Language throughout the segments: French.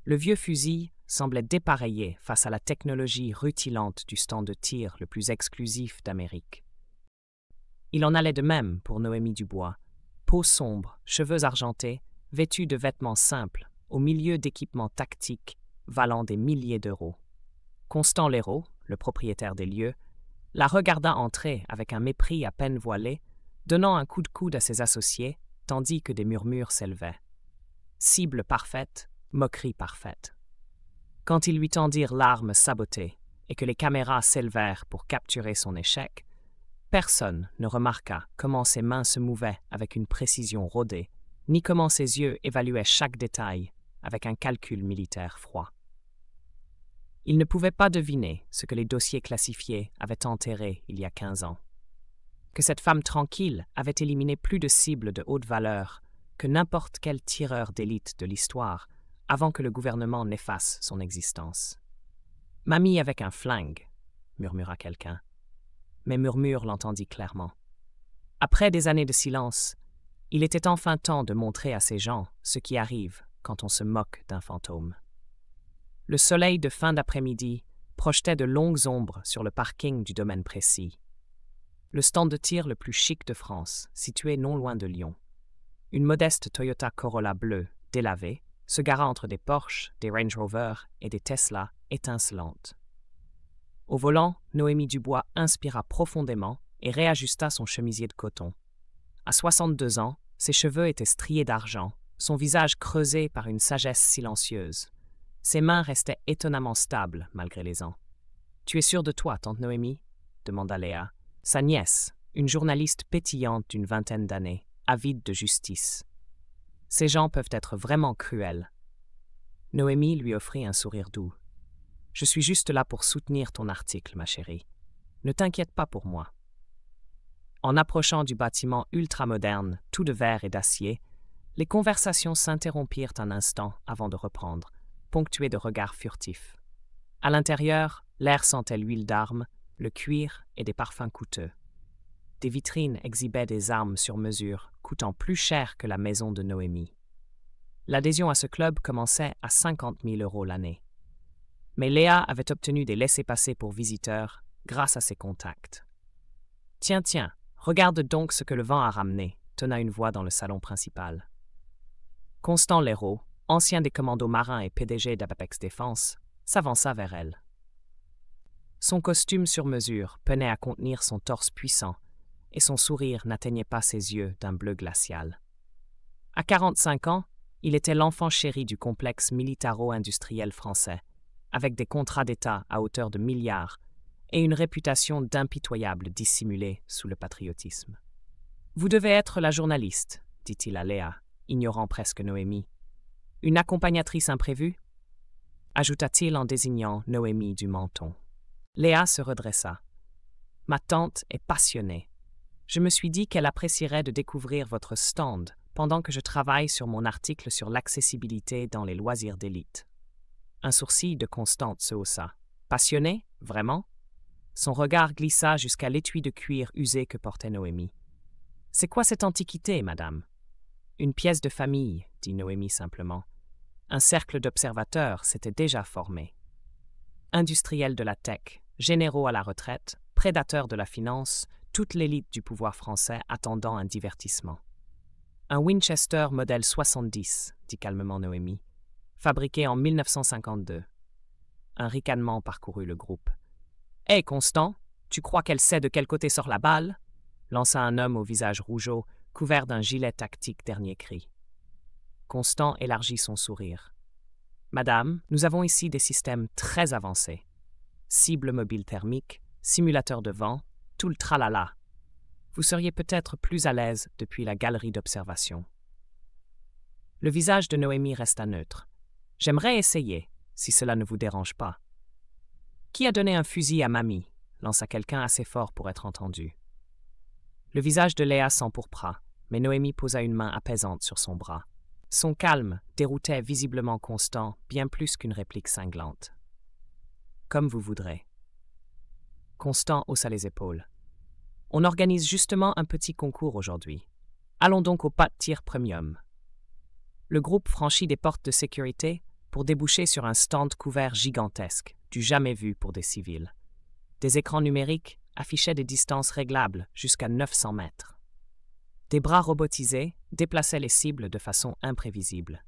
Le vieux fusil semblait dépareillé face à la technologie rutilante du stand de tir le plus exclusif d'Amérique. Il en allait de même pour Noémie Dubois, peau sombre, cheveux argentés, vêtue de vêtements simples, au milieu d'équipements tactiques valant des milliers d'euros. Constant Léraud, le propriétaire des lieux, la regarda entrer avec un mépris à peine voilé, donnant un coup de coude à ses associés, tandis que des murmures s'élevaient. Cible parfaite, moquerie parfaite. Quand ils lui tendirent l'arme sabotée et que les caméras s'élevèrent pour capturer son échec, personne ne remarqua comment ses mains se mouvaient avec une précision rodée, ni comment ses yeux évaluaient chaque détail avec un calcul militaire froid. Il ne pouvait pas deviner ce que les dossiers classifiés avaient enterré il y a 15 ans. Que cette femme tranquille avait éliminé plus de cibles de haute valeur que n'importe quel tireur d'élite de l'histoire avant que le gouvernement n'efface son existence. « Mamie avec un flingue », murmura quelqu'un. Mais Murmure l'entendit clairement. Après des années de silence, il était enfin temps de montrer à ces gens ce qui arrive quand on se moque d'un fantôme. Le soleil de fin d'après-midi projetait de longues ombres sur le parking du domaine précis. Le stand de tir le plus chic de France, situé non loin de Lyon. Une modeste Toyota Corolla bleue, délavée, se gara entre des Porsche, des Range Rover et des Tesla étincelantes. Au volant, Noémie Dubois inspira profondément et réajusta son chemisier de coton. À 62 ans, ses cheveux étaient striés d'argent, son visage creusé par une sagesse silencieuse. Ses mains restaient étonnamment stables malgré les ans. « Tu es sûre de toi, tante Noémie ?» demanda Léa, sa nièce, une journaliste pétillante d'une vingtaine d'années, avide de justice. « Ces gens peuvent être vraiment cruels. » Noémie lui offrit un sourire doux. « Je suis juste là pour soutenir ton article, ma chérie. Ne t'inquiète pas pour moi. » En approchant du bâtiment ultramoderne, tout de verre et d'acier, les conversations s'interrompirent un instant avant de reprendre, ponctuées de regards furtifs. À l'intérieur, l'air sentait l'huile d'armes, le cuir et des parfums coûteux. Des vitrines exhibaient des armes sur mesure, coûtant plus cher que la maison de Noémie. L'adhésion à ce club commençait à 50 000 € l'année. Mais Léa avait obtenu des laissez-passer pour visiteurs grâce à ses contacts. « Tiens, tiens, regarde donc ce que le vent a ramené », tonna une voix dans le salon principal. Constant Léraud, ancien des commandos marins et PDG d'Apex Défense, s'avança vers elle. Son costume sur mesure peinait à contenir son torse puissant, et son sourire n'atteignait pas ses yeux d'un bleu glacial. À 45 ans, il était l'enfant chéri du complexe militaro-industriel français, avec des contrats d'État à hauteur de milliards et une réputation d'impitoyable dissimulée sous le patriotisme. « Vous devez être la journaliste, » dit-il à Léa, ignorant presque Noémie. « Une accompagnatrice imprévue ?» ajouta-t-il en désignant Noémie du menton. Léa se redressa. « Ma tante est passionnée. Je me suis dit qu'elle apprécierait de découvrir votre stand pendant que je travaille sur mon article sur l'accessibilité dans les loisirs d'élite. » Un sourcil de Constante se haussa. « Passionnée, vraiment ?» Son regard glissa jusqu'à l'étui de cuir usé que portait Noémie. « C'est quoi cette antiquité, madame ?»« Une pièce de famille, » dit Noémie simplement. Un cercle d'observateurs s'était déjà formé. Industriels de la tech, généraux à la retraite, prédateurs de la finance, toute l'élite du pouvoir français attendant un divertissement. « Un Winchester modèle 70, » dit calmement Noémie, fabriqué en 1952. Un ricanement parcourut le groupe. « Hé, Constant, tu crois qu'elle sait de quel côté sort la balle ?» lança un homme au visage rougeau, couvert d'un gilet tactique dernier cri. Constant élargit son sourire. « Madame, nous avons ici des systèmes très avancés. Cible mobile thermique, simulateur de vent, tout le tralala. Vous seriez peut-être plus à l'aise depuis la galerie d'observation. » Le visage de Noémie resta neutre. « J'aimerais essayer, si cela ne vous dérange pas. »« Qui a donné un fusil à mamie ?» lança quelqu'un assez fort pour être entendu. Le visage de Léa s'empourpra, mais Noémie posa une main apaisante sur son bras. Son calme déroutait visiblement Constant bien plus qu'une réplique cinglante. « Comme vous voudrez. » Constant haussa les épaules. « On organise justement un petit concours aujourd'hui. Allons donc au pas de tir premium. » Le groupe franchit des portes de sécurité, pour déboucher sur un stand couvert gigantesque, du jamais vu pour des civils. Des écrans numériques affichaient des distances réglables jusqu'à 900 mètres. Des bras robotisés déplaçaient les cibles de façon imprévisible.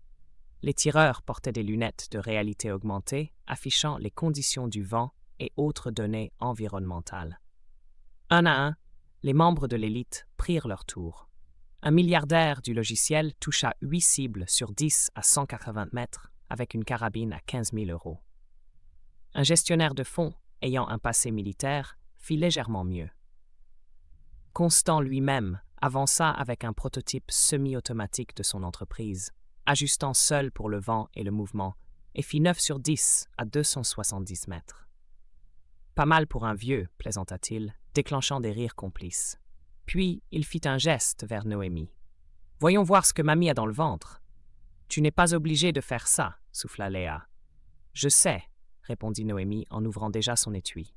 Les tireurs portaient des lunettes de réalité augmentée affichant les conditions du vent et autres données environnementales. Un à un, les membres de l'élite prirent leur tour. Un milliardaire du logiciel toucha 8 cibles sur 10 à 180 mètres avec une carabine à 15 000 €. Un gestionnaire de fonds ayant un passé militaire fit légèrement mieux. Constant lui-même avança avec un prototype semi-automatique de son entreprise, ajustant seul pour le vent et le mouvement, et fit 9 sur 10 à 270 mètres. Pas mal pour un vieux, plaisanta-t-il, déclenchant des rires complices. Puis il fit un geste vers Noémie. « Voyons voir ce que mamie a dans le ventre. »« Tu n'es pas obligé de faire ça, » souffla Léa. « Je sais, » répondit Noémie en ouvrant déjà son étui.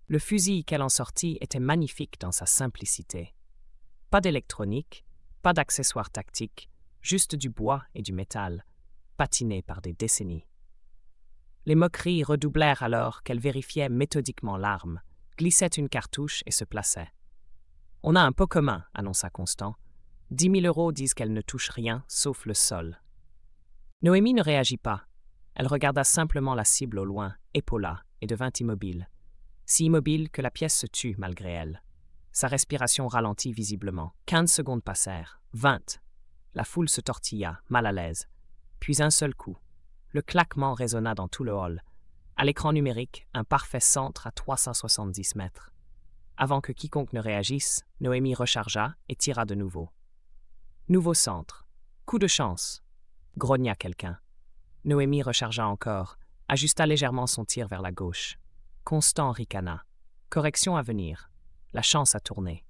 Le fusil qu'elle en sortit était magnifique dans sa simplicité. Pas d'électronique, pas d'accessoires tactiques, juste du bois et du métal, patinés par des décennies. Les moqueries redoublèrent alors qu'elle vérifiait méthodiquement l'arme, glissait une cartouche et se plaçait. « On a un pot commun, » annonça Constant. 10 000 € disent qu'elle ne touche rien sauf le sol. Noémie ne réagit pas. Elle regarda simplement la cible au loin, épaula, et devint immobile. Si immobile que la pièce se tut malgré elle. Sa respiration ralentit visiblement. 15 secondes passèrent. 20. La foule se tortilla, mal à l'aise. Puis un seul coup. Le claquement résonna dans tout le hall. À l'écran numérique, un parfait centre à 370 mètres. Avant que quiconque ne réagisse, Noémie rechargea et tira de nouveau. Nouveau centre. Coup de chance. Grogna quelqu'un. Noémie rechargea encore, ajusta légèrement son tir vers la gauche. Constant ricana. Correction à venir. La chance a tourné.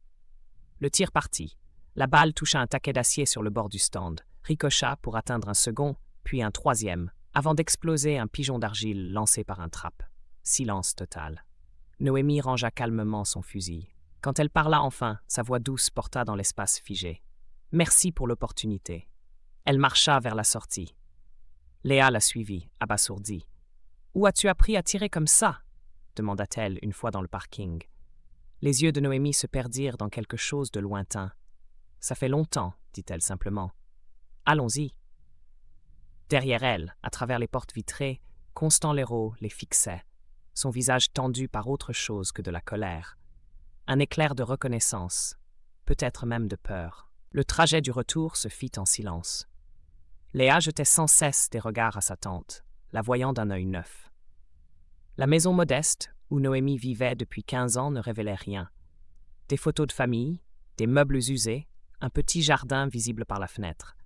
Le tir partit. La balle toucha un taquet d'acier sur le bord du stand, ricocha pour atteindre un second, puis un troisième, avant d'exploser un pigeon d'argile lancé par un trappe. Silence total. Noémie rangea calmement son fusil. Quand elle parla enfin, sa voix douce porta dans l'espace figé. « Merci pour l'opportunité. » Elle marcha vers la sortie. Léa la suivit, abasourdie. « Où as-tu appris à tirer comme ça ?» demanda-t-elle une fois dans le parking. Les yeux de Noémie se perdirent dans quelque chose de lointain. « Ça fait longtemps, » dit-elle simplement. « Allons-y. » Derrière elle, à travers les portes vitrées, Constant Léraud les fixait, son visage tendu par autre chose que de la colère. Un éclair de reconnaissance, peut-être même de peur. Le trajet du retour se fit en silence. Léa jetait sans cesse des regards à sa tante, la voyant d'un œil neuf. La maison modeste, où Noémie vivait depuis 15 ans, ne révélait rien. Des photos de famille, des meubles usés, un petit jardin visible par la fenêtre.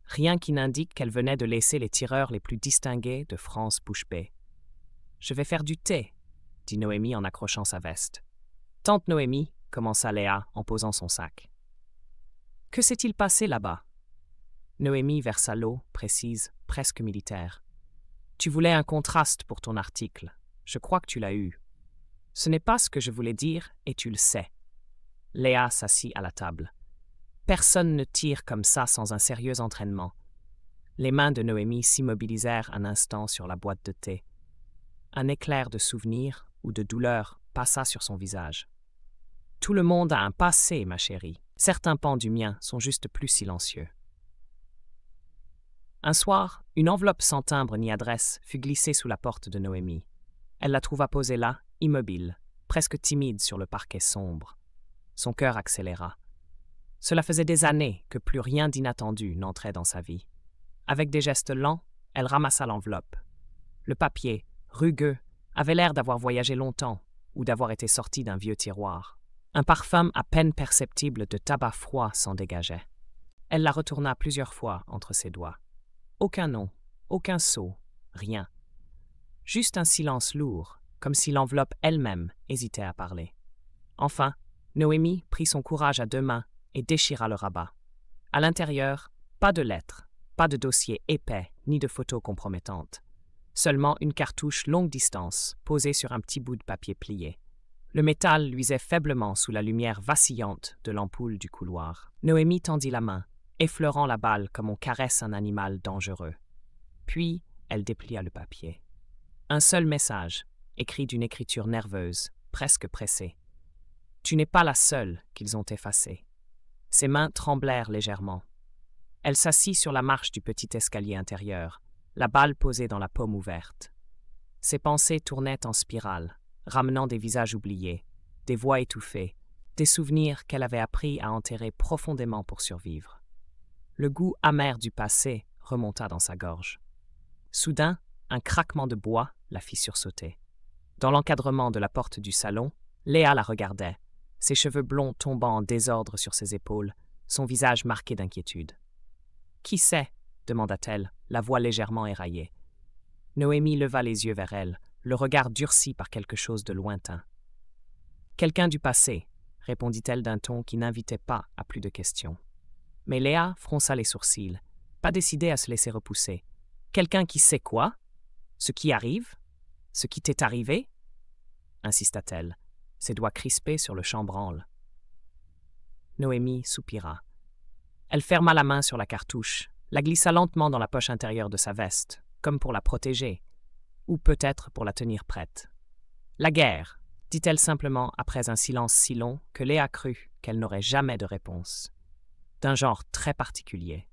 Rien qui n'indique qu'elle venait de laisser les tireurs les plus distingués de France bouche bée. « Je vais faire du thé, » dit Noémie en accrochant sa veste. « Tante Noémie, » commença Léa en posant son sac. « Que s'est-il passé là-bas » Noémie versa l'eau, précise, presque militaire. « Tu voulais un contraste pour ton article. Je crois que tu l'as eu. Ce n'est pas ce que je voulais dire, et tu le sais. » Léa s'assit à la table. Personne ne tire comme ça sans un sérieux entraînement. Les mains de Noémie s'immobilisèrent un instant sur la boîte de thé. Un éclair de souvenir ou de douleur passa sur son visage. « Tout le monde a un passé, ma chérie. Certains pans du mien sont juste plus silencieux. » Un soir, une enveloppe sans timbre ni adresse fut glissée sous la porte de Noémie. Elle la trouva posée là, immobile, presque timide sur le parquet sombre. Son cœur accéléra. Cela faisait des années que plus rien d'inattendu n'entrait dans sa vie. Avec des gestes lents, elle ramassa l'enveloppe. Le papier, rugueux, avait l'air d'avoir voyagé longtemps ou d'avoir été sorti d'un vieux tiroir. Un parfum à peine perceptible de tabac froid s'en dégageait. Elle la retourna plusieurs fois entre ses doigts. Aucun nom, aucun sceau, rien. Juste un silence lourd, comme si l'enveloppe elle-même hésitait à parler. Enfin, Noémie prit son courage à deux mains et déchira le rabat. À l'intérieur, pas de lettres, pas de dossier épais ni de photos compromettantes. Seulement une cartouche longue distance posée sur un petit bout de papier plié. Le métal luisait faiblement sous la lumière vacillante de l'ampoule du couloir. Noémie tendit la main, effleurant la balle comme on caresse un animal dangereux. Puis, Elle déplia le papier. Un seul message, écrit d'une écriture nerveuse, presque pressée. Tu n'es pas la seule qu'ils ont effacée. Ses mains tremblèrent légèrement. Elle s'assit sur la marche du petit escalier intérieur, la balle posée dans la paume ouverte. Ses pensées tournaient en spirale, ramenant des visages oubliés, des voix étouffées, des souvenirs qu'elle avait appris à enterrer profondément pour survivre. Le goût amer du passé remonta dans sa gorge. Soudain, un craquement de bois la fit sursauter. Dans l'encadrement de la porte du salon, Léa la regardait, ses cheveux blonds tombant en désordre sur ses épaules, son visage marqué d'inquiétude. « Qui c'est » demanda-t-elle, la voix légèrement éraillée. Noémie leva les yeux vers elle, le regard durci par quelque chose de lointain. « Quelqu'un du passé » répondit-elle d'un ton qui n'invitait pas à plus de questions. Mais Léa fronça les sourcils, pas décidée à se laisser repousser. « Quelqu'un qui sait quoi? Ce qui arrive? Ce qui t'est arrivé ?» insista-t-elle, ses doigts crispés sur le chambranle. Noémie soupira. Elle ferma la main sur la cartouche, la glissa lentement dans la poche intérieure de sa veste, comme pour la protéger, ou peut-être pour la tenir prête. « La guerre !» dit-elle simplement après un silence si long que Léa crut qu'elle n'aurait jamais de réponse. D'un genre très particulier.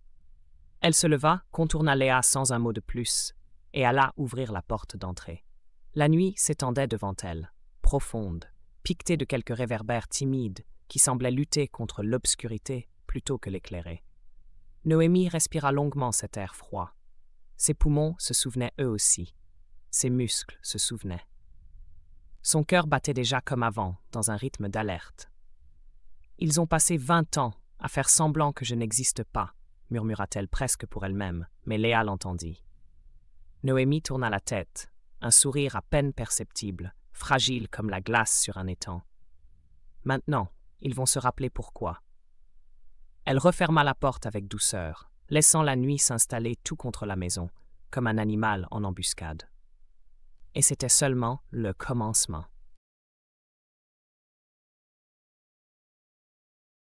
Elle se leva, contourna Léa sans un mot de plus, et alla ouvrir la porte d'entrée. La nuit s'étendait devant elle, profonde, piquetée de quelques réverbères timides qui semblaient lutter contre l'obscurité plutôt que l'éclairer. Noémie respira longuement cet air froid. Ses poumons se souvenaient eux aussi. Ses muscles se souvenaient. Son cœur battait déjà comme avant, dans un rythme d'alerte. « Ils ont passé 20 ans à faire semblant que je n'existe pas », murmura-t-elle presque pour elle-même, mais Léa l'entendit. Noémie tourna la tête, un sourire à peine perceptible, fragile comme la glace sur un étang. Maintenant, ils vont se rappeler pourquoi. Elle referma la porte avec douceur, laissant la nuit s'installer tout contre la maison, comme un animal en embuscade. Et c'était seulement le commencement.